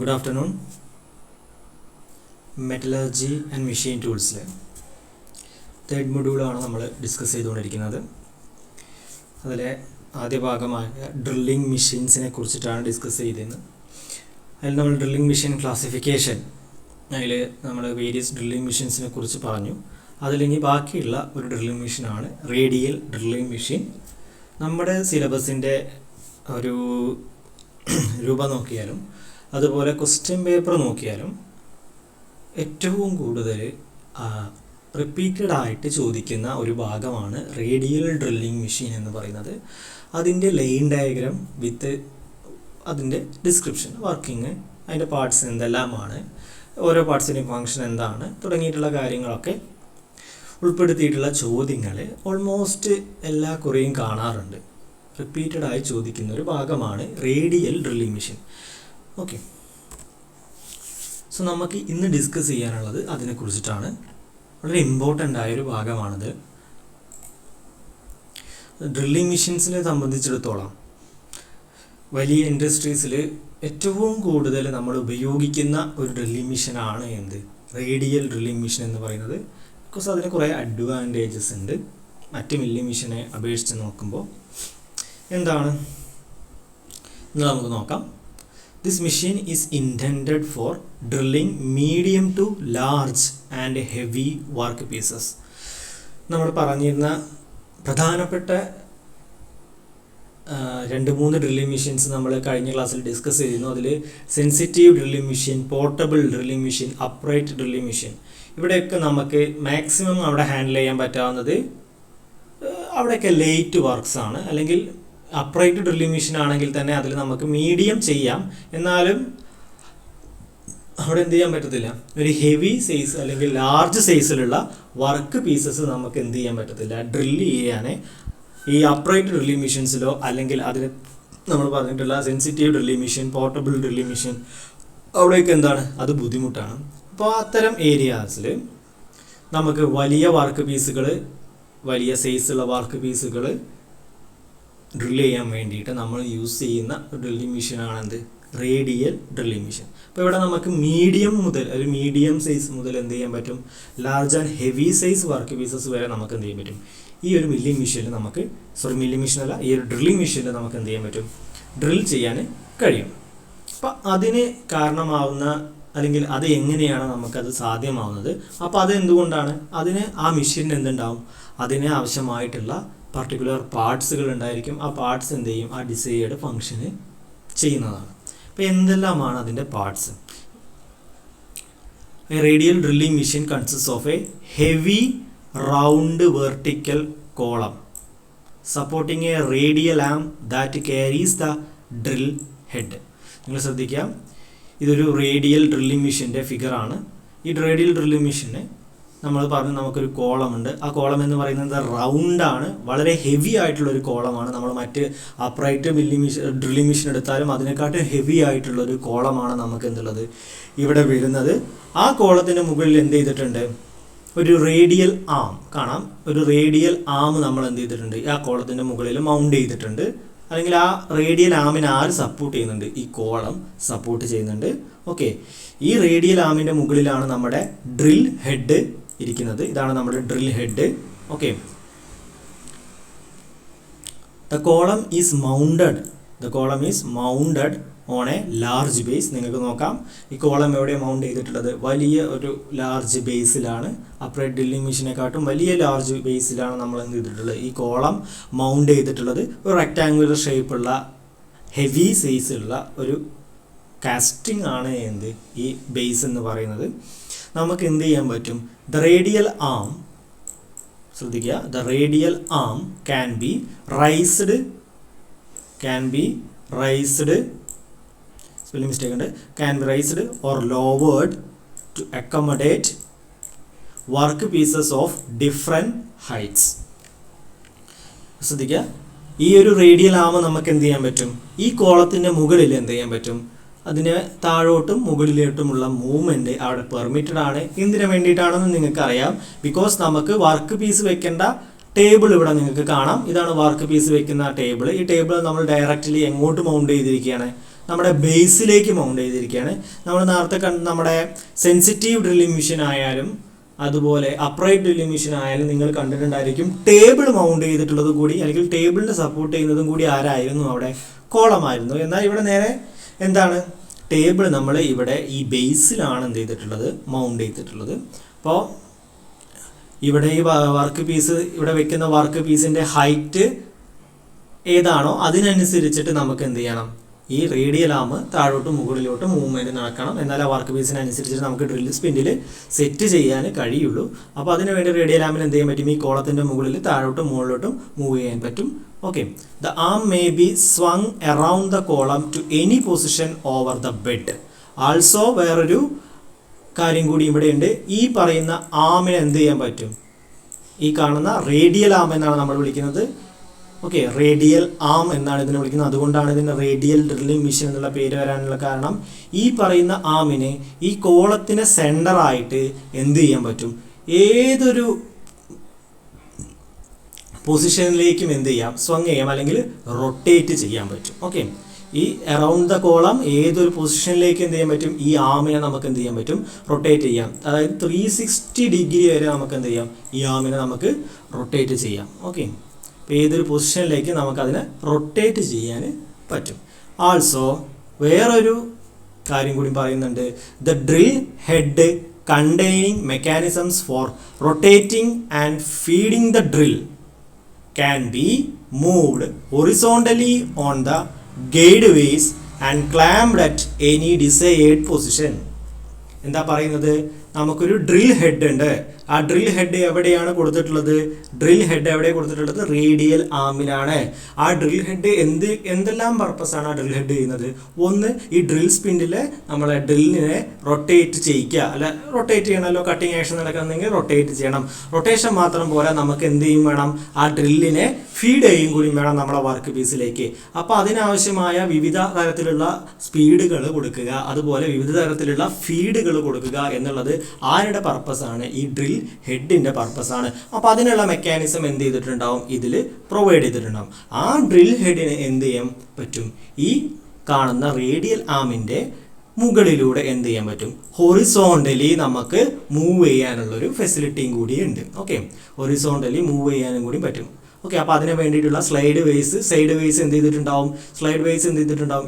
Good afternoon. Metallurgy and Machine Tools third മൊഡ്യൂളാണ് നമ്മൾ discuss ചെയ്തുകൊണ്ടിരിക്കുന്നത്. അതിലെ ആദ്യ ഭാഗമായ ഡ്രില്ലിംഗ് മെഷീൻസിനെ കുറിച്ചിട്ടാണ് ഡിസ്കസ് ചെയ്തിരുന്നത്. അതിൽ നമ്മൾ ഡ്രില്ലിംഗ് മെഷീൻ ക്ലാസിഫിക്കേഷൻ, അതിൽ നമ്മൾ വേരിയസ് ഡ്രില്ലിംഗ് മെഷീൻസിനെ കുറിച്ച് പറഞ്ഞു. അതിലിനി ബാക്കിയുള്ള ഒരു ഡ്രില്ലിംഗ് മെഷീനാണ് റേഡിയൽ ഡ്രില്ലിംഗ് മെഷീൻ. നമ്മുടെ സിലബസിൻ്റെ ഒരു രൂപം നോക്കിയാലും അതുപോലെ ക്വസ്റ്റ്യൻ പേപ്പർ നോക്കിയാലും ഏറ്റവും കൂടുതൽ റിപ്പീറ്റഡ് ആയിട്ട് ചോദിക്കുന്ന ഒരു ഭാഗമാണ് റേഡിയൽ ഡ്രില്ലിംഗ് മെഷീൻ എന്ന് പറയുന്നത്. അതിൻ്റെ ലൈൻ ഡയഗ്രാം വിത്ത് അതിൻ്റെ ഡിസ്ക്രിപ്ഷൻ, വർക്കിംഗ്, അതിൻ്റെ പാർട്സ് എന്തെല്ലാമാണ്, ഓരോ പാർട്സിൻ്റെയും ഫങ്ഷൻ എന്താണ് തുടങ്ങിയിട്ടുള്ള കാര്യങ്ങളൊക്കെ ഉൾപ്പെടുത്തിയിട്ടുള്ള ചോദ്യങ്ങൾ ഓൾമോസ്റ്റ് എല്ലാ കുറേയും കാണാറുണ്ട്. റിപ്പീറ്റഡായി ചോദിക്കുന്ന ഒരു ഭാഗമാണ് radial drilling machine. Okay, so നമുക്ക് ഇന്ന് ഡിസ്കസ് ചെയ്യാനുള്ളത് അതിനെക്കുറിച്ചിട്ടാണ്. വളരെ ഇമ്പോർട്ടൻ്റ് ആയൊരു ഭാഗമാണിത്. ഡ്രില്ലിംഗ് മെഷീൻസിനെ സംബന്ധിച്ചിടത്തോളം വലിയ ഇൻഡസ്ട്രീസിൽ ഏറ്റവും കൂടുതൽ നമ്മൾ ഉപയോഗിക്കുന്ന ഒരു ഡ്രില്ലിംഗ് മെഷീനാണ് എന്ത്, റേഡിയൽ ഡ്രില്ലിംഗ് മെഷീൻ എന്ന് പറയുന്നത്. ബിക്കോസ് അതിന് കുറേ അഡ്വാൻറ്റേജസ് ഉണ്ട് മറ്റ് മില്ലിംഗ് മെഷീനെ അപേക്ഷിച്ച് നോക്കുമ്പോൾ. എന്താണ് എന്ന് നമുക്ക് നോക്കാം. This machine is intended for drilling medium to large and heavy work pieces. നമ്മൾ പറഞ്ഞിരുന്ന പ്രധാനപ്പെട്ട 2-3 ഡ്രില്ലിംഗ് മെഷീൻസ് നമ്മൾ കഴിഞ്ഞ ക്ലാസ്സിൽ ഡിസ്കസ് ചെയ്തിരുന്നു. അതിൽ sensitive drilling machine, portable drilling machine, upright drilling machine, ഇവിടെയൊക്കെ നമുക്ക് മാക്സിമം അവിടെ ഹാൻഡിൽ ചെയ്യാൻ പറ്റാവുന്നത് അവിടെയൊക്കെ ലേറ്റ് വർക്ക്സ് ആണ്. അല്ലെങ്കിൽ അപ്രൈറ്റ് ഡ്രില്ലിംഗ് മെഷീൻ ആണെങ്കിൽ തന്നെ അതിൽ നമുക്ക് മീഡിയം ചെയ്യാം, എന്നാലും അവിടെ എന്ത് ചെയ്യാൻ പറ്റത്തില്ല, ഒരു ഹെവി സൈസ് അല്ലെങ്കിൽ ലാർജ് സൈസിലുള്ള വർക്ക് പീസസ് നമുക്ക് എന്ത് ചെയ്യാൻ പറ്റത്തില്ല, ഡ്രില്ല് ചെയ്യാനേ ഈ അപ്രൈറ്റ് ഡ്രില്ലിംഗ് മെഷീൻസിലോ അല്ലെങ്കിൽ അതിന് നമ്മൾ പറഞ്ഞിട്ടുള്ള sensitive drilling machine, portable drilling machine, അവിടെയൊക്കെ എന്താണ്, അത് ബുദ്ധിമുട്ടാണ്. അപ്പോൾ അത്തരം ഏരിയാസിൽ നമുക്ക് വലിയ വർക്ക് പീസുകൾ, വലിയ സൈസുള്ള വർക്ക് പീസുകൾ ഡ്രില്ല് ചെയ്യാൻ വേണ്ടിയിട്ട് നമ്മൾ യൂസ് ചെയ്യുന്ന ഡ്രില്ലിംഗ് മെഷീനാണ് എന്ത്, റേഡിയൽ ഡ്രില്ലിംഗ് മെഷീൻ. അപ്പോൾ ഇവിടെ നമുക്ക് മീഡിയം മുതൽ, ഒരു മീഡിയം സൈസ് മുതൽ എന്ത് ചെയ്യാൻ പറ്റും, large and heavy size work pieces വരെ നമുക്ക് എന്ത് ചെയ്യാൻ പറ്റും, ഈ ഒരു മില്ലിംഗ് മെഷീനിൽ നമുക്ക്, മില്ലിംഗ് മെഷീനല്ല, ഈ ഒരു ഡ്രില്ലിംഗ് മെഷീനിൽ നമുക്ക് എന്ത് ചെയ്യാൻ പറ്റും, ഡ്രിൽ ചെയ്യാൻ കഴിയും. അപ്പം അതിന് കാരണമാവുന്ന അല്ലെങ്കിൽ അത് എങ്ങനെയാണ് നമുക്കത് സാധ്യമാവുന്നത്, അപ്പോൾ അത് എന്തുകൊണ്ടാണ്, അതിന് ആ മെഷീനിന് എന്തുണ്ടാവും, അതിന് ആവശ്യമായിട്ടുള്ള പർട്ടിക്കുലർ പാർട്സുകൾ ഉണ്ടായിരിക്കും. ആ പാർട്സ് എന്ത് ചെയ്യും, ആ ഡിസൈഡ് ഫങ്ഷന് ചെയ്യുന്നതാണ്. അപ്പോൾ എന്തെല്ലാമാണ് അതിൻ്റെ parts? Radial drilling machine consist of a heavy round vertical column supporting a radial arm that carries the drill head. നിങ്ങൾ ശ്രദ്ധിക്കാം, ഇതൊരു റേഡിയൽ ഡ്രില്ലിംഗ് മെഷീൻ്റെ ഫിഗറാണ്. ഈ റേഡിയൽ ഡ്രില്ലിംഗ് മെഷീന് നമ്മൾ പറഞ്ഞു നമുക്കൊരു കോളമുണ്ട്. ആ കോളം എന്ന് പറയുന്നത് റൗണ്ടാണ്, വളരെ ഹെവി ആയിട്ടുള്ളൊരു കോളമാണ്. നമ്മൾ മറ്റ് അപ്രൈറ്റ് ഡ്രില്ലിംഗ് മെഷീൻ എടുത്താലും അതിനെക്കാട്ടും ഹെവി ആയിട്ടുള്ളൊരു കോളമാണ് നമുക്ക് എന്തുള്ളത് ഇവിടെ വരുന്നത്. ആ കോളത്തിൻ്റെ മുകളിൽ എന്ത് ചെയ്തിട്ടുണ്ട്, ഒരു റേഡിയൽ ആം കാണാം. ഒരു റേഡിയൽ ആം നമ്മൾ എന്ത് ചെയ്തിട്ടുണ്ട്, ആ കോളത്തിൻ്റെ മുകളിൽ മൗണ്ട് ചെയ്തിട്ടുണ്ട്. അല്ലെങ്കിൽ ആ റേഡിയൽ ആമിനെ ആര് സപ്പോർട്ട് ചെയ്യുന്നുണ്ട്, ഈ കോളം സപ്പോർട്ട് ചെയ്യുന്നുണ്ട്. ഓക്കെ, ഈ റേഡിയൽ ആമിൻ്റെ മുകളിലാണ് നമ്മുടെ ഡ്രിൽ ഹെഡ് ഇരിക്കുന്നത്. ഇതാണ് നമ്മുടെ drill head. Okay, the column is mounted on A large base. നിങ്ങൾക്ക് നോക്കാം, ഈ കോളം എവിടെയാണ് മൗണ്ട് ചെയ്തിട്ടുള്ളത്, വലിയ ഒരു ലാർജ് ബേസിലാണ്. അപ്രൈറ്റ് ഡ്രില്ലിംഗ് മെഷീനെക്കാട്ടും വലിയ ലാർജ് ബേസിലാണ് നമ്മൾ എന്ത് ചെയ്തിട്ടുള്ളത്, ഈ കോളം മൗണ്ട് ചെയ്തിട്ടുള്ളത്. ഒരു റെക്റ്റാങ്കുലർ ഷേപ്പുള്ള ഹെവി സൈസുള്ള ഒരു കാസ്റ്റിംഗ് ആണ് എന്ത്, ഈ ബേസ് എന്ന് പറയുന്നത്. നമുക്ക് എന്ത് ചെയ്യാൻ പറ്റും, ദ റേഡിയൽ ആം, ശ്രദ്ധിക്കുക, the radial arm can be raised, spelling mistake ഉണ്ട്, can be raised or lowered to accommodate work pieces of different heights. ശ്രദ്ധിക്കുക, ഈ ഒരു റേഡിയൽ ആം നമുക്ക് എന്ത് ചെയ്യാൻ പറ്റും, ഈ കോളത്തിൻ്റെ മുകളിൽ എന്ത് ചെയ്യാൻ പറ്റും, അതിന് താഴോട്ടും മുകളിലോട്ടുമുള്ള മൂവ്മെൻറ്റ് അവിടെ പെർമിറ്റഡ് ആണ്. എന്തിനു വേണ്ടിയിട്ടാണെന്ന് നിങ്ങൾക്കറിയാം, ബിക്കോസ് നമുക്ക് വർക്ക് പീസ് വെക്കേണ്ട ടേബിൾ ഇവിടെ നിങ്ങൾക്ക് കാണാം. ഇതാണ് വർക്ക് പീസ് വെക്കുന്ന ടേബിൾ. ഈ ടേബിൾ നമ്മൾ ഡയറക്റ്റ്ലി എങ്ങോട്ട് മൗണ്ട് ചെയ്തിരിക്കുകയാണ്, നമ്മുടെ ബേസിലേക്ക് മൗണ്ട് ചെയ്തിരിക്കുകയാണ്. നമ്മൾ നേരത്തെ നമ്മുടെ സെൻസിറ്റീവ് ഡ്രില്ലിംഗ് മെഷീൻ ആയാലും അതുപോലെ അപ്രൈറ്റ് ഡ്രില്ലിംഗ് മെഷീൻ ആയാലും നിങ്ങൾ കണ്ടിട്ടുണ്ടായിരിക്കും ടേബിൾ മൗണ്ട് ചെയ്തിട്ടുള്ളത് കൂടി അല്ലെങ്കിൽ ടേബിളിനെ സപ്പോർട്ട് ചെയ്യുന്നതും കൂടി ആരായിരുന്നു അവിടെ? കോളമായിരുന്നു. എന്നാൽ ഇവിടെ നേരെ എന്താണ്? ടേബിൾ നമ്മൾ ഇവിടെ ഈ ബേസിലാണ് എന്ത് ചെയ്തിട്ടുള്ളത്? മൗണ്ട് ചെയ്തിട്ടുള്ളത്. അപ്പോൾ ഇവിടെ ഈ വർക്ക് പീസ് ഇവിടെ വെക്കുന്ന വർക്ക് പീസിൻ്റെ ഹൈറ്റ് ഏതാണോ അതിനനുസരിച്ചിട്ട് നമുക്ക് എന്ത് ചെയ്യണം? ഈ റേഡിയൽ ആം താഴോട്ടും മുകളിലോട്ടും മൂവ്മെൻറ്റ് നടക്കണം. എന്നാൽ ആ വർക്ക് പീസിനനുസരിച്ചിട്ട് നമുക്ക് ഡ്രിൽ സ്പിൻഡിൽ സെറ്റ് ചെയ്യാൻ കഴിയുള്ളൂ. അപ്പോൾ അതിന് വേണ്ടി റേഡിയൽ ആമിന് എന്ത് ചെയ്യാൻ പറ്റും? ഈ കോളത്തിൻ്റെ മുകളിൽ താഴോട്ടും മുകളിലോട്ടും മൂവ് ചെയ്യാൻ പറ്റും. Okay, the arm may be swung around the column to any position over the bed. Also വേറൊരു കാര്യം കൂടി ഇവിടെയുണ്ട്. ഈ പറയുന്ന ആമിന് എന്ത് ചെയ്യാൻ പറ്റും? ഈ കാണുന്ന റേഡിയൽ ആം എന്നാണ് നമ്മൾ വിളിക്കുന്നത്. ഓക്കെ, റേഡിയൽ ആം എന്നാണ് ഇതിനെ വിളിക്കുന്നത്. അതുകൊണ്ടാണ് ഇതിന് റേഡിയൽ ഡ്രില്ലിംഗ് മെഷീൻ എന്നുള്ള പേര് വരാനുള്ള കാരണം. ഈ പറയുന്ന ആമിന് ഈ കോളത്തിന് സെൻറ്ററായിട്ട് എന്ത് ചെയ്യാൻ പറ്റും? ഏതൊരു പൊസിഷനിലേക്കും എന്ത് ചെയ്യാം? സ്വങ് ചെയ്യാം അല്ലെങ്കിൽ റൊട്ടേറ്റ് ചെയ്യാൻ പറ്റും. ഓക്കെ, ഈ അറൗണ്ട് ദ കോളം ഏതൊരു പൊസിഷനിലേക്ക് എന്ത് ചെയ്യാൻ പറ്റും? ഈ ആമിനെ നമുക്ക് എന്ത് ചെയ്യാൻ പറ്റും? റൊട്ടേറ്റ് ചെയ്യാം. അതായത് 360 ഡിഗ്രി വരെ നമുക്ക് എന്ത് ചെയ്യാം? ഈ ആമിനെ നമുക്ക് റൊട്ടേറ്റ് ചെയ്യാം. ഓക്കെ, അപ്പോൾ ഏതൊരു പൊസിഷനിലേക്ക് നമുക്കതിനെ റൊട്ടേറ്റ് ചെയ്യാൻ പറ്റും. ആൾസോ വേറൊരു കാര്യം കൂടി പറയുന്നുണ്ട്. The drill head containing mechanisms for rotating and feeding the drill can be moved horizontally on the gateways and clamped at any desired position. എന്താ പറയുന്നത്? നമുക്കൊരു ഡ്രിൽ ഹെഡ് ഉണ്ട്. ആ ഡ്രിൽ ഹെഡ് എവിടെയാണ് കൊടുത്തിട്ടുള്ളത്? ഡ്രിൽ ഹെഡ് എവിടെ കൊടുത്തിട്ടുള്ളത്? റേഡിയൽ ആമിലാണ്. ആ ഡ്രിൽ ഹെഡ് എന്തെല്ലാം പർപ്പസാണ് ആ ഡ്രിൽ ഹെഡ് ചെയ്യുന്നത്? ഒന്ന്, ഈ ഡ്രിൽ സ്പിൻഡിലെ നമ്മളെ ഡ്രില്ലിനെ റൊട്ടേറ്റ് ചെയ്യിക്കുക. അല്ല, റൊട്ടേറ്റ് ചെയ്യണമല്ലോ, കട്ടിങ് ആക്ഷൻ നടക്കണമെങ്കിൽ റൊട്ടേറ്റ് ചെയ്യണം. റൊട്ടേഷൻ മാത്രം പോരാ, നമുക്ക് എന്ത് ചെയ്യും വേണം? ആ ഡ്രില്ലിനെ ഫീഡ് ചെയ്യും കൂടി വേണം നമ്മുടെ വർക്ക് പീസിലേക്ക്. അപ്പോൾ അതിനാവശ്യമായ വിവിധ തരത്തിലുള്ള സ്പീഡുകൾ കൊടുക്കുക, അതുപോലെ വിവിധ തരത്തിലുള്ള ഫീഡുകൾ കൊടുക്കുക എന്നുള്ളത് ആരുടെ പർപ്പസാണ്? ഈ ഡ്രിൽ ഹെഡിൻ്റെ പർപ്പസാണ്. അപ്പോൾ അതിനുള്ള മെക്കാനിസം എന്ത് ചെയ്തിട്ടുണ്ടാവും? ഇതിൽ പ്രൊവൈഡ് ചെയ്തിട്ടുണ്ടാവും. ആ ഡ്രിൽ ഹെഡിന് എന്ത് ചെയ്യാൻ പറ്റും? ഈ കാണുന്ന റേഡിയൽ ആമിൻ്റെ മുകളിലൂടെ എന്ത് ചെയ്യാൻ പറ്റും? ഹൊറിസോണ്ടലി നമുക്ക് മൂവ് ചെയ്യാനുള്ളൊരു ഫെസിലിറ്റിയും കൂടിയുണ്ട്. ഓക്കെ, ഹൊറിസോണ്ടലി മൂവ് ചെയ്യാനും കൂടി പറ്റും. ഓക്കെ, അപ്പോൾ അതിന് വേണ്ടിയിട്ടുള്ള സൈഡ് വേസ് എന്ത് ചെയ്തിട്ടുണ്ടാവും?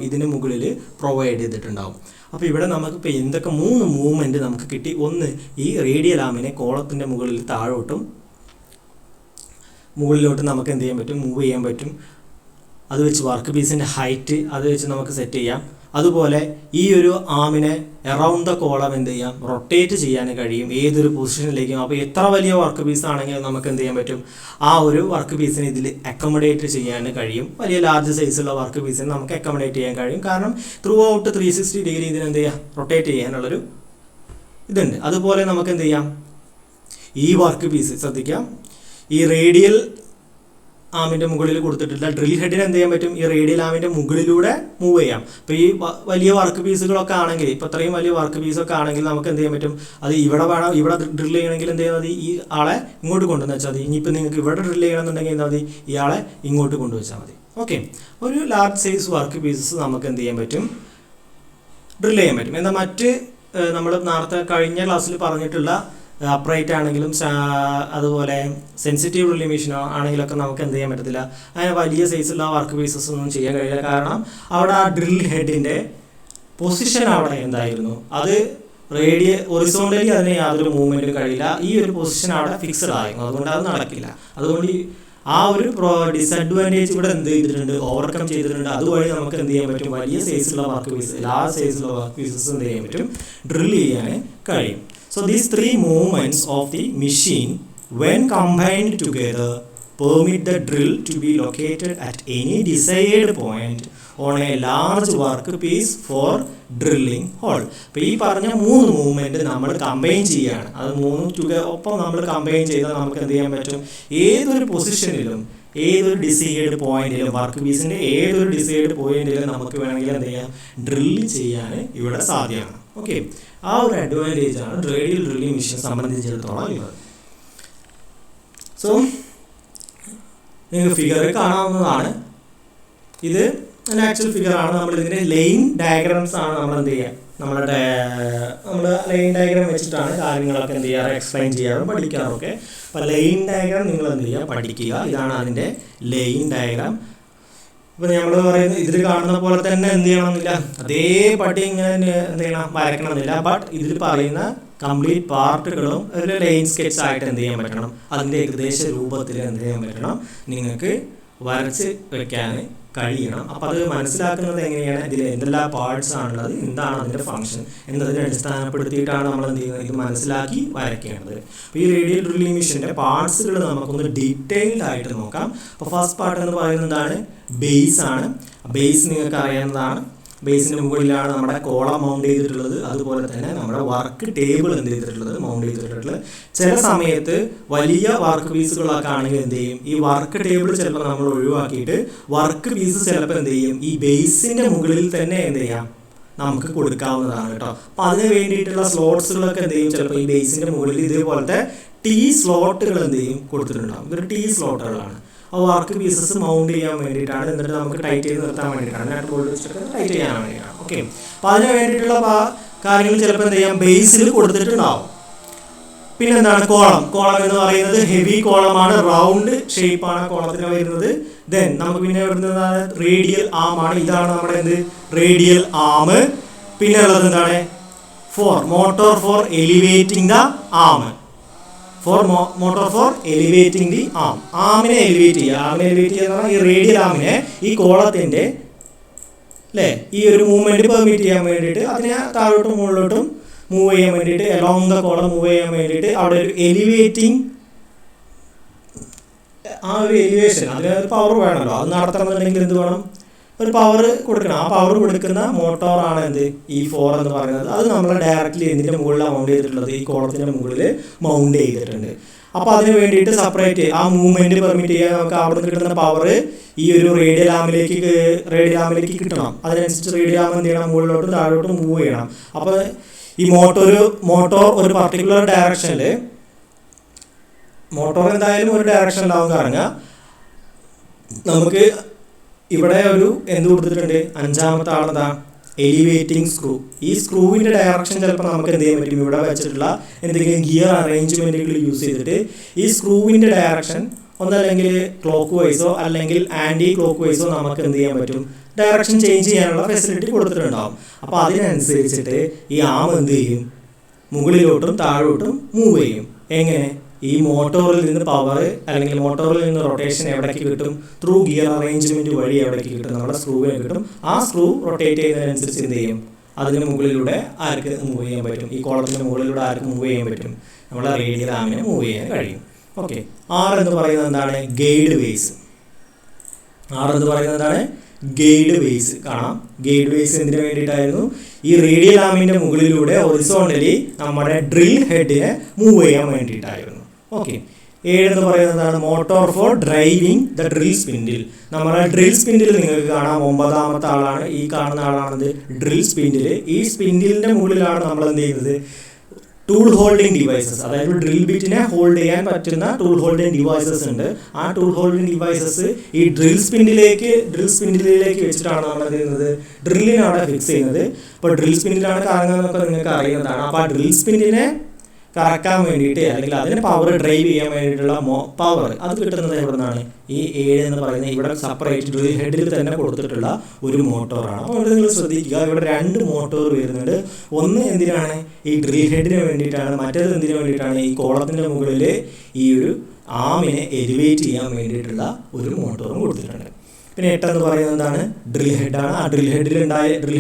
ഇതിന് മുകളിൽ പ്രൊവൈഡ് ചെയ്തിട്ടുണ്ടാവും. അപ്പോൾ ഇവിടെ നമുക്കിപ്പോൾ എന്തൊക്കെ 3 മൂവ്മെൻറ്റ് നമുക്ക് കിട്ടി. ഒന്ന്, ഈ റേഡിയൽ ആമിനെ കോളത്തിൻ്റെ മുകളിൽ താഴോട്ടും മുകളിലോട്ടും നമുക്ക് എന്ത് ചെയ്യാൻ പറ്റും? മൂവ് ചെയ്യാൻ പറ്റും. അത് വെച്ച് വർക്ക് പീസിൻ്റെ ഹൈറ്റ് അത് വെച്ച് നമുക്ക് സെറ്റ് ചെയ്യാം. അതുപോലെ ഈ ഒരു ആമിനെ അറൗണ്ട് ദ കോളം എന്ത് ചെയ്യാം? റൊട്ടേറ്റ് ചെയ്യാൻ കഴിയും ഏതൊരു പൊസിഷനിലേക്കും. അപ്പോൾ എത്ര വലിയ വർക്ക് പീസ് ആണെങ്കിലും നമുക്ക് എന്ത് ചെയ്യാൻ പറ്റും? ആ ഒരു വർക്ക് പീസിനെ ഇതിൽ അക്കോമഡേറ്റ് ചെയ്യാൻ കഴിയും. വലിയ ലാർജ് സൈസുള്ള വർക്ക് പീസിനെ നമുക്ക് അക്കോമഡേറ്റ് ചെയ്യാൻ കഴിയും. കാരണം ത്രൂ ഔട്ട് 360 ഡിഗ്രി ഇതിന് എന്ത് ചെയ്യാം? റൊട്ടേറ്റ് ചെയ്യാനുള്ളൊരു ഇതുണ്ട്. അതുപോലെ നമുക്ക് എന്ത് ചെയ്യാം? ഈ വർക്ക് പീസ് ശ്രദ്ധിക്കാം, ഈ റേഡിയൽ ആമിൻ്റെ മുകളിൽ കൊടുത്തിട്ടില്ല. ഡ്രിൽ ഹെഡിന് എന്ത് ചെയ്യാൻ പറ്റും? ഈ റേഡിയൽ ആമിൻ്റെ മുകളിലൂടെ മൂവ് ചെയ്യാം. അപ്പോൾ ഈ വലിയ വർക്ക് പീസുകളൊക്കെ ആണെങ്കിൽ, ഇപ്പോൾ ഇത്രയും വലിയ വർക്ക് പീസൊക്കെ ആണെങ്കിൽ നമുക്ക് എന്ത് ചെയ്യാൻ പറ്റും? അത് ഇവിടെ വേണം, ഇവിടെ ഡ്രിൽ ചെയ്യണമെങ്കിൽ എന്ത് ചെയ്യാൽ മതി? ഈ ആളെ ഇങ്ങോട്ട് കൊണ്ടുവന്ന് വെച്ചാൽ മതി. ഇനിയിപ്പോൾ നിങ്ങൾക്ക് ഇവിടെ ഡ്രിൽ ചെയ്യണമെന്നുണ്ടെങ്കിൽ എന്താ മതി? ഇയാളെ ഇങ്ങോട്ട് കൊണ്ടുവച്ചാൽ മതി. ഓക്കെ, ഒരു ലാർജ് സൈസ് വർക്ക് പീസസ് നമുക്ക് എന്ത് ചെയ്യാൻ പറ്റും? ഡ്രിൽ ചെയ്യാൻ പറ്റും. എന്നാൽ മറ്റ് നമ്മൾ നേരത്തെ കഴിഞ്ഞ ക്ലാസ്സിൽ പറഞ്ഞിട്ടുള്ള അപ്രൈറ്റ് ആണെങ്കിലും അതുപോലെ സെൻസിറ്റീവ് ഡ്രില്ലിംഗ് മെഷീൻ ആണെങ്കിലൊക്കെ നമുക്ക് എന്ത് ചെയ്യാൻ പറ്റത്തില്ല. അങ്ങനെ വലിയ സൈസുള്ള വർക്ക് പീസസ് ഒന്നും ചെയ്യാൻ കഴിയില്ല. കാരണം അവിടെ ആ ഡ്രിൽ ഹെഡിൻ്റെ പൊസിഷൻ അവിടെ എന്തായിരുന്നു? അത് ഹൊറിസോണ്ടലി അതിന് യാതൊരു മൂവ്മെൻറ്റും കഴിയില്ല. ഈ ഒരു പൊസിഷൻ അവിടെ ഫിക്സഡ് ആയിരുന്നു. അതുകൊണ്ട് അത് നടക്കില്ല. അതുകൊണ്ട് ആ ഒരു ഡിസഡ്വാൻറ്റേജ് ഇവിടെ എന്ത് ചെയ്തിട്ടുണ്ട്? ഓവർകം ചെയ്തിട്ടുണ്ട്. അതുവഴി നമുക്ക് എന്ത് ചെയ്യാൻ പറ്റും? വലിയ സൈസുള്ള വർക്ക് പീസ്, ലാർജ് സൈസുള്ള വർക്ക് പീസസ് എന്ത് ചെയ്യാൻ പറ്റും? ഡ്രിൽ ചെയ്യാൻ കഴിയും. So these 3 movements of the machine, when combined together, permit the drill to be located at any desired point on a large workpiece for drilling hole. അപ്പോൾ ഈ പറഞ്ഞ 3 movement നമ്മൾ കമ്പൈൻ ചെയ്യുകയാണ്. അത് 3 ഒപ്പം നമ്മൾ കമ്പൈൻ ചെയ്താൽ നമുക്ക് എന്ത് ചെയ്യാൻ പറ്റും? ഏതൊരു പൊസിഷനിലും ഏതൊരു ഡിസൈഡ് പോയിന്റിലും വർക്ക് പീസിൻ്റെ ഏതൊരു ഡിസൈഡ് പോയിന്റിലും നമുക്ക് വേണമെങ്കിൽ എന്ത് ചെയ്യാം? ഡ്രില്ല് ചെയ്യാൻ ഇവിടെ സാധ്യമാണ്. ഓക്കെ, ആ ഒരു അഡ്വാൻറ്റേജ് ആണ് റേഡിയൽ ഡ്രില്ലിംഗ് മെഷീൻ സംബന്ധിച്ചിടത്തോളം ഉള്ളത്. സോ നിങ്ങൾക്ക് ഫിഗർ കാണാവുന്നതാണ്. ഇത് അതിൻ്റെ ആക്ച്വൽ ഫിഗർ ആണ്. നമ്മൾ ഇതിൻ്റെ ലൈൻ ഡയഗ്രാംസ് ആണ് നമ്മൾ എന്ത് ചെയ്യുക, നമ്മൾ ലൈൻ ഡയഗ്രാം വെച്ചിട്ടാണ് കാര്യങ്ങളൊക്കെ എന്ത് ചെയ്യാറ്, എക്സ്പ്ലെയിൻ ചെയ്യാറും പഠിക്കാറൊക്കെ. അപ്പോൾ ലൈൻ ഡയഗ്രാം നിങ്ങൾ എന്ത് ചെയ്യുക, പഠിക്കുക. ഇതാണ് അതിൻ്റെ ലൈൻ ഡയഗ്രാം. ഇപ്പോൾ നമ്മൾ പറയുന്നത് ഇതിൽ കാണുന്ന പോലെ തന്നെ എന്ത് ചെയ്യണമെന്നില്ല, അതേപടി ഇങ്ങനെ എന്ത് ചെയ്യണം, വരയ്ക്കണമെന്നില്ല. ബട്ട് ഇതിൽ പറയുന്ന കംപ്ലീറ്റ് പാർട്ടുകളും ഒരു ലൈൻ സ്കെച്ച് ആയിട്ട് എന്ത് ചെയ്യാൻ പറ്റണം, അതിൻ്റെ ഏകദേശ രൂപത്തിൽ എന്ത് ചെയ്യാൻ പറ്റണം, നിങ്ങൾക്ക് വരച്ച് വെക്കാൻ കഴിയണം. അപ്പോൾ അത് മനസ്സിലാക്കുന്നത് എങ്ങനെയാണ്, ഇതിൽ എന്തെല്ലാം പാർട്സ് ആണുള്ളത്, എന്താണ് അതിൻ്റെ ഫംഗ്ഷൻ എന്നതിനെ അടിസ്ഥാനപ്പെടുത്തിയിട്ടാണ് നമ്മൾ എന്ത് ചെയ്യുന്നത്, ഇത് മനസ്സിലാക്കി വരയ്ക്കേണ്ടത്. അപ്പോൾ ഈ റേഡിയൽ ഡ്രില്ലിംഗ് മെഷീൻ്റെ പാർട്സുകൾ നമുക്കൊന്ന് ഡീറ്റെയിൽഡ് ആയിട്ട് നോക്കാം. അപ്പോൾ ഫസ്റ്റ് പാർട്ട് എന്ന് പറയുന്നത് എന്താണ്, ബേസ് ആണ്. ബേസ് നിങ്ങൾക്ക് അറിയാവുന്നതാണ്. ബേസിൻ്റെ മുകളിലാണ് നമ്മുടെ കോളം മൗണ്ട് ചെയ്തിട്ടുള്ളത്. അതുപോലെ തന്നെ നമ്മുടെ വർക്ക് ടേബിൾ എന്ത് ചെയ്തിട്ടുള്ളത്, മൗണ്ട് ചെയ്തിട്ടുള്ളത്. ചില സമയത്ത് വലിയ വർക്ക് പീസുകളൊക്കെ ആണെങ്കിൽ എന്ത് ചെയ്യും, ഈ വർക്ക് ടേബിൾ ചിലപ്പോൾ നമ്മൾ ഒഴിവാക്കിയിട്ട് വർക്ക് പീസ് ചിലപ്പോൾ എന്ത് ചെയ്യും, ഈ ബേസിൻ്റെ മുകളിൽ തന്നെ എന്ത് ചെയ്യാം, നമുക്ക് കൊടുക്കാവുന്നതാണ് കേട്ടോ. അപ്പോൾ അതിന് വേണ്ടിയിട്ടുള്ള സ്ലോട്ട്സുകളൊക്കെ എന്ത് ചെയ്യും, ചിലപ്പോൾ ഈ ബേസിൻ്റെ മുകളിൽ ഇതേപോലത്തെ ടീ സ്ലോട്ടുകൾ എന്ത് ചെയ്യും, കൊടുത്തിട്ടുണ്ടാകും. ഇതൊരു ടീ സ്ലോട്ടുകളാണ്. ആ വർക്ക് പീസസ് മൗണ്ട് ചെയ്യാൻ വേണ്ടിയിട്ടാണ്, എന്നിട്ട് നമുക്ക് ടൈറ്റ് ചെയ്ത് നിർത്താൻ വേണ്ടിയിട്ടാണ്, നട്ട് ബോൾട്ട് വെച്ചിട്ട് ടൈറ്റ് ചെയ്യാൻ വേണ്ടിയിട്ടാണ്. ഓക്കെ, അപ്പോൾ അതിന് വേണ്ടിയിട്ടുള്ള കാര്യങ്ങൾ ചിലപ്പോൾ എന്ത് ചെയ്യാം, ബേസിൽ കൊടുത്തിട്ടുണ്ടാവും. പിന്നെ എന്താണ് കോളം. കോളം എന്ന് പറയുന്നത് ഹെവി കോളമാണ്, റൗണ്ട് ഷേപ്പാണ് കോളത്തിന് വരുന്നത്. ദെൻ നമുക്ക് പിന്നെ വരുന്നത് റേഡിയൽ ആം ആണ്. ഇതാണ് നമ്മുടെ എന്ത്, റേഡിയൽ ആം. പിന്നെ ഉള്ളത് എന്താണ്, motor for elevating the arm. Motor for elevating the arm. ആമിനെ എലിവേറ്റ് ചെയ്യുക. ആമിനെ എലിവേറ്റ് ചെയ്യുക എന്ന് പറഞ്ഞാൽ ഈ റേഡിയൽ ആമിനെ ഈ കോളത്തിൻ്റെ അല്ലേ ഈ ഒരു മൂവ്മെൻറ്റ് പെർമിറ്റ് ചെയ്യാൻ വേണ്ടിയിട്ട്, അതിനെ താഴോട്ടും മുകളിലോട്ടും മൂവ് ചെയ്യാൻ വേണ്ടിയിട്ട്, അലോങ് ദ കോളം മൂവ് ചെയ്യാൻ വേണ്ടിയിട്ട് അവിടെ ഒരു എലിവേറ്റിംഗ്, ആ ഒരു എലിവേഷൻ, അതിനൊരു പവർ വേണമല്ലോ. അത് നടത്തണമെന്നുണ്ടെങ്കിൽ എന്ത് വേണം, ഒരു പവർ കൊടുക്കണം. ആ പവർ കൊടുക്കുന്ന മോട്ടോറാണ് എന്ത്, ഈ 4 എന്ന് പറയുന്നത്. അത് നമ്മൾ ഡയറക്റ്റ്ലി എന്തിൻ്റെ മുകളിലാണ് മൗണ്ട് ചെയ്തിട്ടുള്ളത്, ഈ കോളത്തിൻ്റെ മുകളിൽ മൗണ്ട് ചെയ്തിട്ടുണ്ട്. അപ്പോൾ അതിന് വേണ്ടിയിട്ട് സെപ്പറേറ്റ് ആ മൂവ്മെൻറ്റ് പെർമിറ്റ് ചെയ്യാൻ നമുക്ക് അവിടെ നിന്ന് കിട്ടുന്ന പവർ ഈ ഒരു റേഡിയൽ ആമിലേക്ക് കിട്ടണം. അതിനനുസരിച്ച് റേഡിയൽ ആം എന്ത് ചെയ്യണം, മുകളിലോട്ടും താഴോട്ടും മൂവ് ചെയ്യണം. അപ്പോൾ ഈ മോട്ടോർ ഒരു പർട്ടിക്കുലർ ഡയറക്ഷനിൽ, മോട്ടോർ എന്തായാലും ഒരു ഡയറക്ഷനിലാവും കറങ്ങുക. നമുക്ക് ഇവിടെ ഒരു എന്ത് കൊടുത്തിട്ടുണ്ട്, 5ാമത്തെ ആളെന്താ, എലിവേറ്റിംഗ് സ്ക്രൂ. ഈ സ്ക്രൂവിൻ്റെ ഡയറക്ഷൻ ചിലപ്പോൾ നമുക്ക് എന്ത് ചെയ്യാൻ പറ്റും, ഇവിടെ വെച്ചിട്ടുള്ള എന്തെങ്കിലും ഗിയർ അറേഞ്ച്മെൻറ്റുകൾ യൂസ് ചെയ്തിട്ട് ഈ സ്ക്രൂവിൻ്റെ ഡയറക്ഷൻ ഒന്നല്ലെങ്കിൽ ക്ലോക്ക് വൈസോ അല്ലെങ്കിൽ ആൻറ്റി ക്ലോക്ക് വൈസോ നമുക്ക് എന്ത് ചെയ്യാൻ പറ്റും, ഡയറക്ഷൻ ചേഞ്ച് ചെയ്യാനുള്ള ഫെസിലിറ്റി കൊടുത്തിട്ടുണ്ടാവും. അപ്പോൾ അതിനനുസരിച്ചിട്ട് ഈ ആം എന്ത് ചെയ്യും, മുകളിലോട്ടും താഴോട്ടും മൂവ് ചെയ്യും. എങ്ങനെ, ഈ മോട്ടോറിൽ നിന്ന് പവർ അല്ലെങ്കിൽ മോട്ടോറിൽ നിന്ന് റൊട്ടേഷൻ എവിടേക്ക് കിട്ടും, ത്രൂ ഗിയർ അറേഞ്ച്മെൻറ്റ് വഴി എവിടേക്ക് കിട്ടും, നമ്മുടെ സ്ക്രൂവിനെ കിട്ടും. ആ സ്ക്രൂ റൊട്ടേറ്റ് ചെയ്യുന്നതിനനുസരിച്ച് എന്ത് ചെയ്യും, അതിന് മുകളിലൂടെ ആർക്ക് മൂവ് ചെയ്യാൻ പറ്റും, ഈ കോളത്തിൻ്റെ മുകളിലൂടെ ആർക്ക് മൂവ് ചെയ്യാൻ പറ്റും, നമ്മളെ റേഡിയൽ ആമിനെ മൂവ് ചെയ്യാൻ കഴിയും. ഓക്കെ, 6 എന്ന് പറയുന്നത് എന്താണ്, ഗൈഡ് വേസ്. 6 എന്ന് പറയുന്നത് എന്താണ്, ഗൈഡ് വേസ്. കാണാം, ഗൈഡ് വേസ് എന്തിനു വേണ്ടിയിട്ടായിരുന്നു, ഈ റേഡിയൽ ആമിൻ്റെ മുകളിലൂടെ ഹൊറിസോണ്ടലി നമ്മുടെ ഡ്രിൽ ഹെഡിനെ മൂവ് ചെയ്യാൻ വേണ്ടിയിട്ടായിരുന്നു. ഓക്കെ, 7 എന്ന് പറയുന്നതാണ് motor four driving the drill spindle. നമ്മുടെ ഡ്രിൽ സ്പിൻഡിൽ നിങ്ങൾക്ക് കാണാം, 9ാമത്തെ ആളാണ് ഈ കാണുന്ന ആളാണത് ഡ്രിൽ സ്പിൻഡിൽ. ഈ സ്പിൻഡിലിൻ്റെ മുകളിലാണ് നമ്മൾ എന്ത് ചെയ്യുന്നത്, ടൂൾ ഹോൾഡിംഗ് ഡിവൈസസ്, അതായത് ഡ്രിൽ ബിറ്റിനെ ഹോൾഡ് ചെയ്യാൻ പറ്റുന്ന ടൂൾ ഹോൾഡിംഗ് ഡിവൈസസ് ഉണ്ട്. ആ ടൂൾ ഹോൾഡിംഗ് ഡിവൈസസ് ഈ ഡ്രിൽ സ്പിൻഡിലേക്ക് വെച്ചിട്ടാണ് നമ്മൾ എന്ത് ചെയ്യുന്നത്, ഡ്രില്ലിനെ അവിടെ ഫിക്സ് ചെയ്യുന്നത്. ഇപ്പോൾ ഡ്രിൽ സ്പിൻഡിലാണ് കറങ്ങുന്നതൊക്കെ നിങ്ങൾക്ക് അറിയുന്നതാണ്. അപ്പോൾ ആ ഡ്രിൽ സ്പിൻഡിനെ കറക്കാൻ വേണ്ടിയിട്ട് അല്ലെങ്കിൽ അതിന് പവർ ഡ്രൈവ് ചെയ്യാൻ വേണ്ടിയിട്ടുള്ള പവർ അത് കിട്ടുന്നത് എവിടെ നിന്നാണ്, ഈ 7 എന്ന് പറയുന്നത് ഇവിടെ സെപ്പറേറ്റ് ഡ്രിൽ ഹെഡിൽ തന്നെ കൊടുത്തിട്ടുള്ള ഒരു മോട്ടോറാണ്. അപ്പോൾ ഇവിടെ നിങ്ങൾ ശ്രദ്ധിക്കുക, ഇവിടെ 2 മോട്ടോർ വരുന്നുണ്ട്. ഒന്ന് എന്തിനാണ്, ഈ ഡ്രിൽ ഹെഡിന് വേണ്ടിയിട്ടാണ്. മറ്റേത് എന്തിനു വേണ്ടിയിട്ടാണ്, ഈ കോളത്തിൻ്റെ മുകളിൽ ഈ ഒരു ആമിനെ എലിവേറ്റ് ചെയ്യാൻ വേണ്ടിയിട്ടുള്ള ഒരു മോട്ടോറും കൊടുത്തിട്ടുണ്ട്. പിന്നെ 8 എന്ന് പറയുന്നത് എന്താണ്, ഡ്രിൽ ഹെഡാണ്. ആ ഡ്രിൽ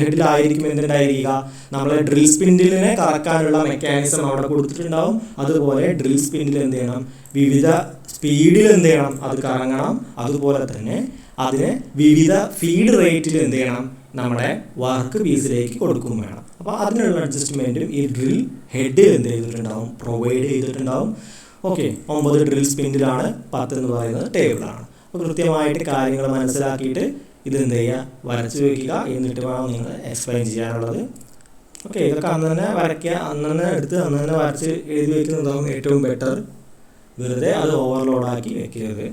ഹെഡിലായിരിക്കും എന്തുണ്ടായിരിക്കുക, നമ്മളെ ഡ്രിൽ സ്പിൻഡിലിനെ കറക്കാനുള്ള മെക്കാനിസം അവിടെ കൊടുത്തിട്ടുണ്ടാവും. അതുപോലെ ഡ്രിൽ സ്പിൻഡിൽ എന്ത് ചെയ്യണം, വിവിധ സ്പീഡിൽ എന്ത് ചെയ്യണം, അത് കറങ്ങണം. അതുപോലെ തന്നെ അതിനെ വിവിധ ഫീഡ് റേറ്റിൽ എന്ത് ചെയ്യണം, നമ്മുടെ വർക്ക് പീസിലേക്ക് കൊടുക്കും വേണം. അപ്പോൾ അതിനുള്ള അഡ്ജസ്റ്റ്മെൻറ്റും ഈ ഡ്രിൽ ഹെഡ് എന്ത് ചെയ്തിട്ടുണ്ടാവും, പ്രൊവൈഡ് ചെയ്തിട്ടുണ്ടാവും. ഓക്കെ, 9 ഡ്രിൽ സ്പിൻഡിലാണ്, 10 എന്ന് പറയുന്നത് ടേബിളാണ്. അപ്പോൾ കൃത്യമായിട്ട് കാര്യങ്ങൾ മനസ്സിലാക്കിയിട്ട് ഇത് എന്ത് ചെയ്യുക, വരച്ച് വയ്ക്കുക. എന്നിട്ട് വേണം നിങ്ങൾ എക്സ്പ്ലെയിൻ ചെയ്യാനുള്ളത്. ഓക്കെ, ഇതൊക്കെ അന്ന് തന്നെ വരയ്ക്കുക, അന്ന് തന്നെ എടുത്ത് അന്ന് തന്നെ വരച്ച് എഴുതി വയ്ക്കുന്നതാവും ഏറ്റവും ബെറ്റർ. വെറുതെ അത് ഓവർലോഡാക്കി വെക്കരുത്.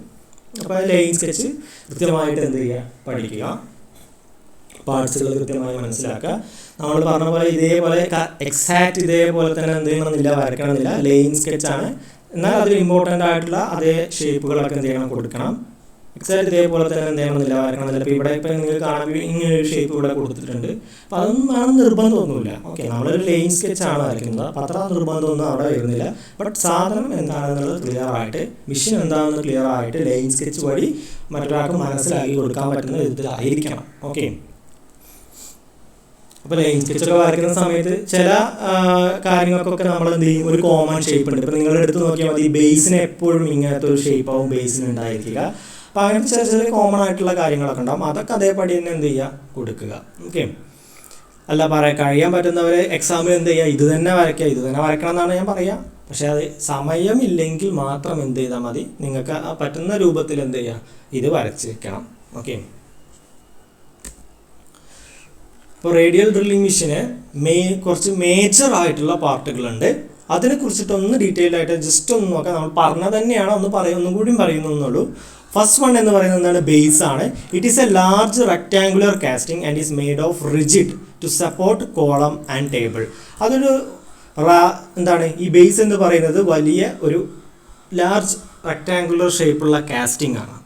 അപ്പോൾ ലൈൻ സ്കെച്ച് കൃത്യമായിട്ട് എന്ത് ചെയ്യുക, പഠിക്കുക. പാർട്സുകൾ കൃത്യമായി മനസ്സിലാക്കുക. നമ്മൾ പറഞ്ഞ പോലെ ഇതേപോലെ എക്സാക്റ്റ് ഇതേപോലെ തന്നെ എന്ത് ചെയ്യണമെന്നില്ല, വരയ്ക്കണമെന്നില്ല. ലൈൻ സ്കെച്ചാണ്, എന്നാൽ അതിൽ ഇമ്പോർട്ടൻ്റ് ആയിട്ടുള്ള അതേ ഷേപ്പുകളൊക്കെ എന്ത് ചെയ്യണം, കൊടുക്കണം. എക്സാക്റ്റ് ഇതേപോലെ തന്നെ എന്ത് ചെയ്യണമെന്നില്ല, വരയ്ക്കണമെന്നില്ല. ഇപ്പോൾ ഇവിടെ ഇപ്പം നിങ്ങൾ കാണുമ്പോൾ ഇങ്ങനെ ഒരു ഷേപ്പ് ഇവിടെ കൊടുത്തിട്ടുണ്ട്. അപ്പോൾ അതൊന്നും വേണം നിർബന്ധമൊന്നുമില്ല. ഓക്കെ, നമ്മളൊരു ലൈൻ സ്കെച്ചാണ് വരയ്ക്കുന്നത്, അപ്പോൾ അത്ര നിർബന്ധമൊന്നും അവിടെ വരുന്നില്ല. ബട്ട് സാധനം എന്താണെന്നുള്ളത് ക്ലിയർ ആയിട്ട്, മിഷൻ എന്താണെന്ന് ക്ലിയർ ആയിട്ട് ലൈൻ സ്കെച്ച് വഴി മറ്റൊരാൾക്ക് മനസ്സിലാക്കി കൊടുക്കാൻ പറ്റുന്ന വിധത്തിലായിരിക്കണം. ഓക്കെ, അപ്പോൾ ലൈൻ സ്കെച്ചൊക്കെ വരയ്ക്കുന്ന സമയത്ത് ചില കാര്യങ്ങൾക്കൊക്കെ നമ്മൾ എന്ത് ചെയ്യും, ഒരു കോമൺ ഷേപ്പ് ഉണ്ട്. ഇപ്പോൾ നിങ്ങളുടെ അടുത്ത് നോക്കിയാൽ മതി, ബേസിന് എപ്പോഴും ഇങ്ങനത്തെ ഒരു ഷേപ്പ് ആവും ബേസിന് ഉണ്ടായിരിക്കുക. അപ്പോൾ അങ്ങനത്തെ ചെറിയ ചെറിയ കോമൺ ആയിട്ടുള്ള കാര്യങ്ങളൊക്കെ ഉണ്ടാവും. അതൊക്കെ അതേപടി തന്നെ എന്ത് ചെയ്യുക, കൊടുക്കുക. ഓക്കെ, അല്ല കഴിയാൻ പറ്റുന്നവർ എക്സാമിൽ എന്ത് ചെയ്യുക, ഇത് തന്നെ വരയ്ക്കുക, ഇത് തന്നെ വരയ്ക്കണം എന്നാണ് ഞാൻ പറയുക. പക്ഷേ അത് സമയമില്ലെങ്കിൽ മാത്രം എന്ത് ചെയ്താൽ മതി, നിങ്ങൾക്ക് പറ്റുന്ന രൂപത്തിൽ എന്ത് ചെയ്യുക, ഇത് വരച്ച് വെക്കണം. ഓക്കെ, ഇപ്പോൾ റേഡിയൽ ഡ്രില്ലിംഗ് മെഷീന് കുറച്ച് മേജർ ആയിട്ടുള്ള പാർട്ടുകളുണ്ട്. അതിനെക്കുറിച്ചിട്ടൊന്ന് ഡീറ്റെയിൽ ആയിട്ട് ജസ്റ്റ് ഒന്ന് നോക്കാം. നമ്മൾ പറഞ്ഞത് തന്നെയാണ്, ഒന്നും കൂടി പറയുന്നുള്ളൂ. ഫസ്റ്റ് വൺ എന്ന് പറയുന്നത് എന്താണ്, ബേസ് ആണ്. It is a large rectangular casting and is made of rigid to support column and table. അതൊരു എന്താണ്, ഈ ബേസ് എന്ന് പറയുന്നത് വലിയ ഒരു ലാർജ് റെക്ടാങ്കുലർ ഷേപ്പുള്ള കാസ്റ്റിംഗ് ആണ്.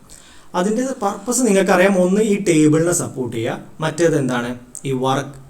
അതിൻ്റെ പർപ്പസ് നിങ്ങൾക്കറിയാം. ഒന്ന്, ഈ ടേബിളിനെ സപ്പോർട്ട് ചെയ്യുക. മറ്റേത് എന്താണ്,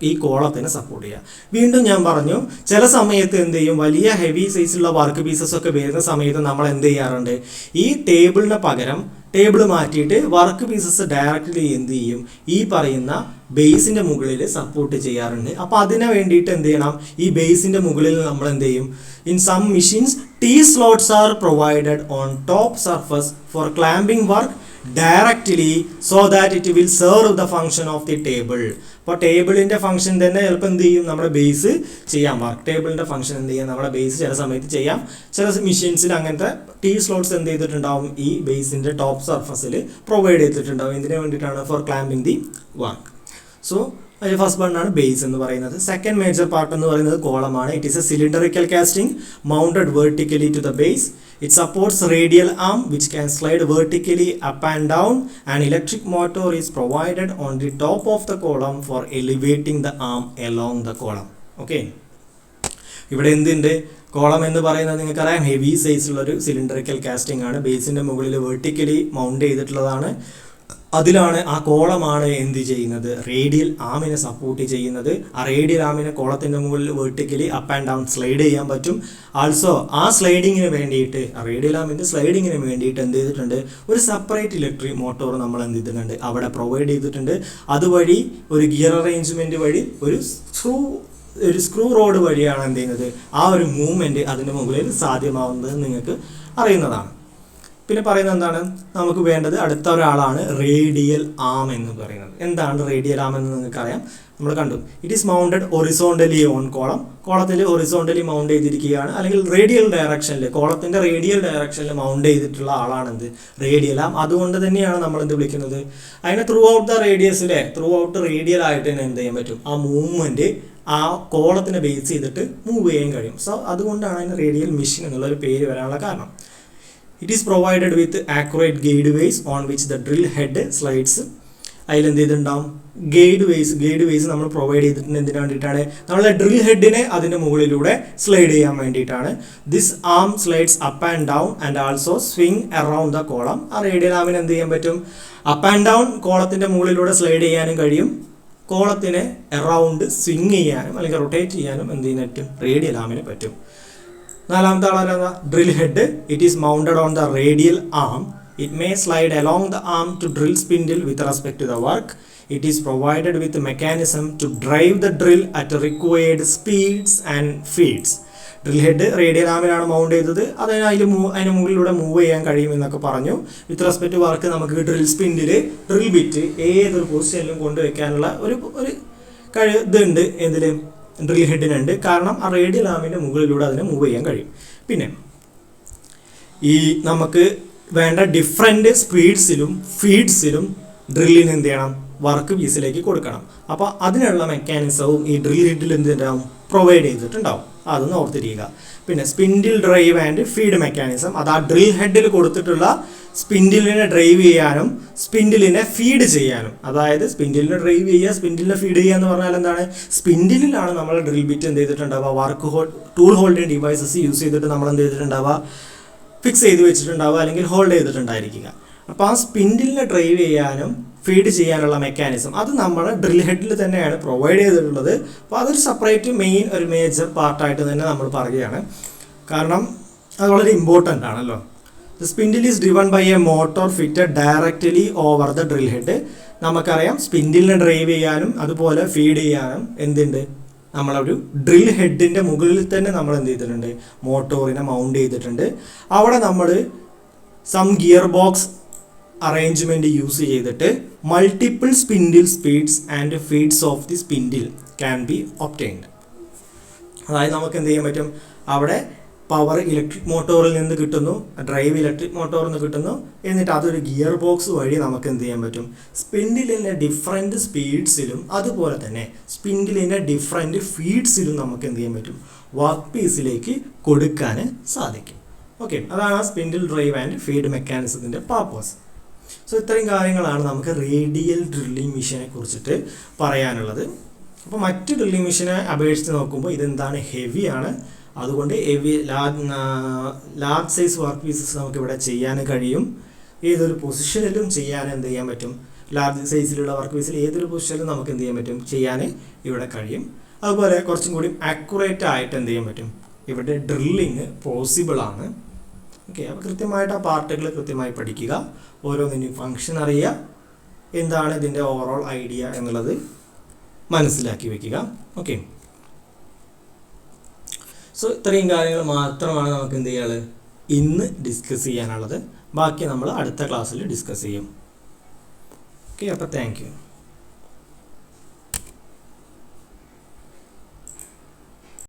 ഈ കോളത്തിനെ സപ്പോർട്ട് ചെയ്യുക. വീണ്ടും ഞാൻ പറഞ്ഞു, ചില സമയത്ത് എന്ത് ചെയ്യും, വലിയ ഹെവി സൈസുള്ള വർക്ക് പീസസ് ഒക്കെ വരുന്ന സമയത്ത് നമ്മൾ എന്ത് ചെയ്യാറുണ്ട്, ഈ ടേബിളിന് പകരം ടേബിൾ മാറ്റിയിട്ട് വർക്ക് പീസസ് ഡയറക്റ്റ്ലി എന്ത് ചെയ്യും, ഈ പറയുന്ന ബേസിൻ്റെ മുകളിൽ സപ്പോർട്ട് ചെയ്യാറുണ്ട്. അപ്പോൾ അതിന് വേണ്ടിയിട്ട് എന്ത് ചെയ്യണം, ഈ ബേസിൻ്റെ മുകളിൽ നമ്മൾ എന്ത് ചെയ്യും, in some machines T-slots are provided on top surface for clamping work directly so that it will serve the function of the table. അപ്പോൾ ടേബിളിൻ്റെ ഫംഗ്ഷൻ തന്നെ ചിലപ്പോൾ എന്ത് ചെയ്യും, നമ്മുടെ ബേസ് ചെയ്യാം. വർക്ക് ടേബിളിൻ്റെ ഫംഗ്ഷൻ എന്ത് ചെയ്യാം, നമ്മുടെ ബേസ് ചില സമയത്ത് ചെയ്യാം. ചില മെഷീൻസിൽ അങ്ങനത്തെ T-slots എന്ത് ചെയ്തിട്ടുണ്ടാവും, ഈ ബേസിൻ്റെ ടോപ്പ് സർഫസിൽ പ്രൊവൈഡ് ചെയ്തിട്ടുണ്ടാവും. ഇതിന് വേണ്ടിയിട്ടാണ്, for clamping the work. So അതിൽ ഫസ്റ്റ് വണ്ണാണ് ബേസ് എന്ന് പറയുന്നത്. സെക്കൻഡ് മേജർ പാർട്ട് എന്ന് പറയുന്നത് കോളമാണ്. It is a cylindrical casting mounted vertically to the base. It supports radial arm which can slide vertically up and down. An electric motor is provided on the top of the column for elevating the arm along the column. Okay. ഇവിടെ എന്തുണ്ട്, column എന്ന് പറയുന്നത് നിങ്ങൾക്കറിയാം, heavy സൈസുള്ളൊരു cylindrical casting ആണ്. ബേസിൻ്റെ മുകളിൽ vertically mount ചെയ്തിട്ടുള്ളതാണ്. അതിലാണ് ആ കോളമാണ് എന്ത് ചെയ്യുന്നത്, റേഡിയൽ ആമിനെ സപ്പോർട്ട് ചെയ്യുന്നത്. ആ റേഡിയൽ ആമിനെ കോളത്തിൻ്റെ മുകളിൽ vertically up and down slide ചെയ്യാൻ പറ്റും. ആൾസോ ആ സ്ലൈഡിങ്ങിന് വേണ്ടിയിട്ട്, ആ റേഡിയൽ ആമിൻ്റെ സ്ലൈഡിങ്ങിന് വേണ്ടിയിട്ട് എന്ത് ചെയ്തിട്ടുണ്ട്, ഒരു സെപ്പറേറ്റ് ഇലക്ട്രിക് മോട്ടോർ നമ്മൾ എന്ത് ചെയ്തിട്ടുണ്ട്, അവിടെ പ്രൊവൈഡ് ചെയ്തിട്ടുണ്ട്. അതുവഴി ഒരു ഗിയർ അറേഞ്ച്മെൻറ്റ് വഴി ഒരു സ്ക്രൂ റോഡ് വഴിയാണ് എന്ത് ചെയ്യുന്നത്, ആ ഒരു മൂവ്മെൻറ്റ് അതിൻ്റെ മുകളിൽ സാധ്യമാവുന്നത് നിങ്ങൾക്ക് അറിയുന്നതാണ്. പിന്നെ പറയുന്നത് എന്താണ്, നമുക്ക് വേണ്ടത് അടുത്ത ഒരാളാണ് റേഡിയൽ ആം എന്ന് പറയുന്നത്. എന്താണ് റേഡിയൽ ആം എന്ന് നിങ്ങൾക്കറിയാം, നമ്മൾ കണ്ടു. It is mounted horizontally on column. കോളത്തിൽ ഒറിസോണ്ടലി മൗണ്ട് ചെയ്തിരിക്കുകയാണ്, അല്ലെങ്കിൽ റേഡിയൽ ഡയറക്ഷനിൽ, കോളത്തിൻ്റെ റേഡിയൽ ഡയറക്ഷനിൽ മൗണ്ട് ചെയ്തിട്ടുള്ള ആളാണെന്ത്, റേഡിയൽ ആം. അതുകൊണ്ട് തന്നെയാണ് നമ്മൾ എന്ത് വിളിക്കുന്നത്, അതിനെ ത്രൂ ഔട്ട് ദ റേഡിയസിലെ ത്രൂ ഔട്ട് റേഡിയൽ ആയിട്ട് തന്നെ എന്ത് ചെയ്യാൻ പറ്റും, ആ മൂവ്മെൻറ്റ് ആ കോളത്തിനെ ബേസ് ചെയ്തിട്ട് മൂവ് ചെയ്യാൻ കഴിയും. സോ അതുകൊണ്ടാണ് അതിന് റേഡിയൽ മെഷീൻ എന്നുള്ളൊരു പേര് വരാനുള്ള കാരണം. It is provided with accurate gateways on which the drill head slides. അതിൽ എന്ത് ചെയ്തിട്ടുണ്ടാവും, ഗൈഡ് വേസ് നമ്മൾ പ്രൊവൈഡ് ചെയ്തിട്ടുണ്ട്. എന്തിനു വേണ്ടിയിട്ടാണ്, നമ്മളെ ഡ്രിൽ ഹെഡിനെ അതിൻ്റെ മുകളിലൂടെ സ്ലൈഡ് ചെയ്യാൻ വേണ്ടിയിട്ടാണ്. This arm slides up and down and also swing around the column. ആ റേഡിയൽ ആമിന് എന്ത് ചെയ്യാൻ പറ്റും, അപ്പ് ആൻഡ് ഡൗൺ കോളത്തിൻ്റെ മുകളിലൂടെ സ്ലൈഡ് ചെയ്യാനും കഴിയും. കോളത്തിനെ അറൗണ്ട് സ്വിങ് ചെയ്യാനും അല്ലെങ്കിൽ റൊട്ടേറ്റ് ചെയ്യാനും എന്ത് ചെയ്യാൻ പറ്റും, റേഡിയൽ ആമിന് പറ്റും. നാലാമത്തെ ആളാണ് drill head. It is mounted on the radial arm. It may slide along the arm to drill spindle with respect to the work. It is provided with a mechanism to drive the drill at required speeds and feeds. Drill head radial ആമിലാണ് mount ചെയ്തത്. അതിന് മുകളിലൂടെ move ചെയ്യാൻ കഴിയുമെന്നൊക്കെ പറഞ്ഞു. With respect to work നമുക്ക് drill spindle drill bit ഏതൊരു പൊസിഷനിലും കൊണ്ടുവയ്ക്കാനുള്ള ഒരു ഇതുണ്ട് ഇതിൽ ഡ്രിൽ ഹെഡിനുണ്ട്. കാരണം ആ റേഡിയൽ ആമിൻ്റെ മുകളിലൂടെ അതിനെ മൂവ് ചെയ്യാൻ കഴിയും. പിന്നെ ഈ നമുക്ക് വേണ്ട ഡിഫറെൻറ്റ് സ്പീഡ്സിലും ഫീഡ്സിലും ഡ്രില്ലിന് എന്ത് ചെയ്യണം, വർക്ക് പീസിലേക്ക് കൊടുക്കണം. അപ്പോൾ അതിനുള്ള മെക്കാനിസവും ഈ ഡ്രിൽ ഹെഡിൽ എന്ത് ഉണ്ടാവും, പ്രൊവൈഡ് ചെയ്തിട്ടുണ്ടാവും. അതൊന്ന് ഓർത്തിരിക്കുക. പിന്നെ spindle drive and feed mechanism, അത് ആ ഡ്രിൽ ഹെഡിൽ കൊടുത്തിട്ടുള്ള സ്പിൻഡിലിനെ ഡ്രൈവ് ചെയ്യാനും സ്പിൻഡിലിനെ ഫീഡ് ചെയ്യാനും. അതായത് സ്പിൻഡിലിനെ ഡ്രൈവ് ചെയ്യുക, സ്പിൻഡിലിനെ ഫീഡ് ചെയ്യുക എന്ന് പറഞ്ഞാൽ എന്താണ്? സ്പിൻഡിലാണ് നമ്മൾ ഡ്രിൽ ബിറ്റ് എന്ത് ചെയ്തിട്ടുണ്ടാവുക, ടൂൾ ഹോൾഡിംഗ് ഡിവൈസസ് യൂസ് ചെയ്തിട്ട് നമ്മൾ എന്ത് ചെയ്തിട്ടുണ്ടാവുക, ഫിക്സ് ചെയ്ത് വെച്ചിട്ടുണ്ടാവുക അല്ലെങ്കിൽ ഹോൾഡ് ചെയ്തിട്ടുണ്ടായിരിക്കുക. അപ്പോൾ ആ സ്പിൻഡിലിനെ ഡ്രൈവ് ചെയ്യാനും ഫീഡ് ചെയ്യാനുള്ള മെക്കാനിസം അത് നമ്മൾ ഡ്രിൽ ഹെഡിൽ തന്നെയാണ് പ്രൊവൈഡ് ചെയ്തിട്ടുള്ളത്. അപ്പോൾ അതൊരു സെപ്പറേറ്റ് ഒരു മേജർ പാർട്ടായിട്ട് തന്നെ നമ്മൾ പറയുകയാണ്. കാരണം അത് വളരെ ഇമ്പോർട്ടൻ്റ് ആണല്ലോ. The spindle is driven by a motor fitted directly over the drill head. നമുക്കറിയാം സ്പിൻഡിലിനെ ഡ്രൈവ് ചെയ്യാനും അതുപോലെ ഫീഡ് ചെയ്യാനും എന്തുണ്ട്, നമ്മളൊരു ഡ്രിൽ ഹെഡിൻ്റെ മുകളിൽ തന്നെ നമ്മൾ എന്ത് ചെയ്തിട്ടുണ്ട്, മോട്ടോറിനെ മൗണ്ട് ചെയ്തിട്ടുണ്ട്. അവിടെ നമ്മൾ some gear box arrangement use ചെയ്തിട്ട് multiple spindle speeds and feeds of the spindle can be obtained. അതായത് നമുക്ക് എന്ത് ചെയ്യാൻ പറ്റും, അവിടെ പവർ ഇലക്ട്രിക് മോട്ടോറിൽ നിന്ന് കിട്ടുന്നു, ഡ്രൈവ് ഇലക്ട്രിക് മോട്ടോറിൽ നിന്ന് കിട്ടുന്നു, എന്നിട്ട് അതൊരു ഗിയർ ബോക്സ് വഴി നമുക്ക് എന്ത് ചെയ്യാൻ പറ്റും, സ്പിൻഡിലിൻ്റെ ഡിഫറെൻറ്റ് സ്പീഡ്സിലും അതുപോലെ തന്നെ സ്പിൻഡിലിൻ്റെ ഡിഫറെൻറ്റ് ഫീഡ്സിലും നമുക്ക് എന്ത് ചെയ്യാൻ പറ്റും, വർക്ക് പീസിലേക്ക് കൊടുക്കാൻ സാധിക്കും. ഓക്കെ, അതാണ് ആ സ്പിൻഡിൽ ഡ്രൈവ് ആൻഡ് ഫീഡ് മെക്കാനിസത്തിൻ്റെ പർപ്പസ്. സോ ഇത്രയും കാര്യങ്ങളാണ് നമുക്ക് റേഡിയൽ ഡ്രില്ലിംഗ് മെഷീനെ കുറിച്ചിട്ട് പറയാനുള്ളത്. അപ്പോൾ മറ്റ് ഡ്രില്ലിംഗ് മെഷീനെ അപേക്ഷിച്ച് നോക്കുമ്പോൾ ഇതെന്താണ്, ഹെവിയാണ്. അതുകൊണ്ട് ലാർജ് സൈസ് വർക്ക് പീസസ് നമുക്ക് ഇവിടെ ചെയ്യാൻ കഴിയും. ഏതൊരു പൊസിഷനിലും ചെയ്യാൻ എന്ത് ചെയ്യാൻ പറ്റും, ലാർജ് സൈസിലുള്ള വർക്ക് പീസിൽ ഏതൊരു പൊസിഷനിലും നമുക്ക് എന്ത് ചെയ്യാൻ പറ്റും, ചെയ്യാൻ ഇവിടെ കഴിയും. അതുപോലെ കുറച്ചും കൂടി ആക്യുറേറ്റ് ആയിട്ട് എന്ത് ചെയ്യാൻ പറ്റും, ഇവിടെ ഡ്രില്ലിങ് പോസിബിൾ ആണ്. ഓക്കെ, അപ്പോൾ കൃത്യമായിട്ട് ആ പാർട്ടുകൾ കൃത്യമായി പഠിക്കുക, ഓരോന്നിനും ഫങ്ഷൻ അറിയുക, എന്താണ് ഇതിൻ്റെ ഓവറോൾ ഐഡിയ എന്നുള്ളത് മനസ്സിലാക്കി വയ്ക്കുക. ഓക്കെ, സോ ഇത്രയും കാര്യങ്ങൾ മാത്രമാണ് നമുക്ക് എന്ത് ചെയ്യാനുള്ളത്, ഇന്ന് ഡിസ്കസ് ചെയ്യാനുള്ളത്. ബാക്കി നമ്മൾ അടുത്ത ക്ലാസ്സിൽ ഡിസ്കസ് ചെയ്യും. ഓക്കെ, അപ്പോൾ താങ്ക് യു.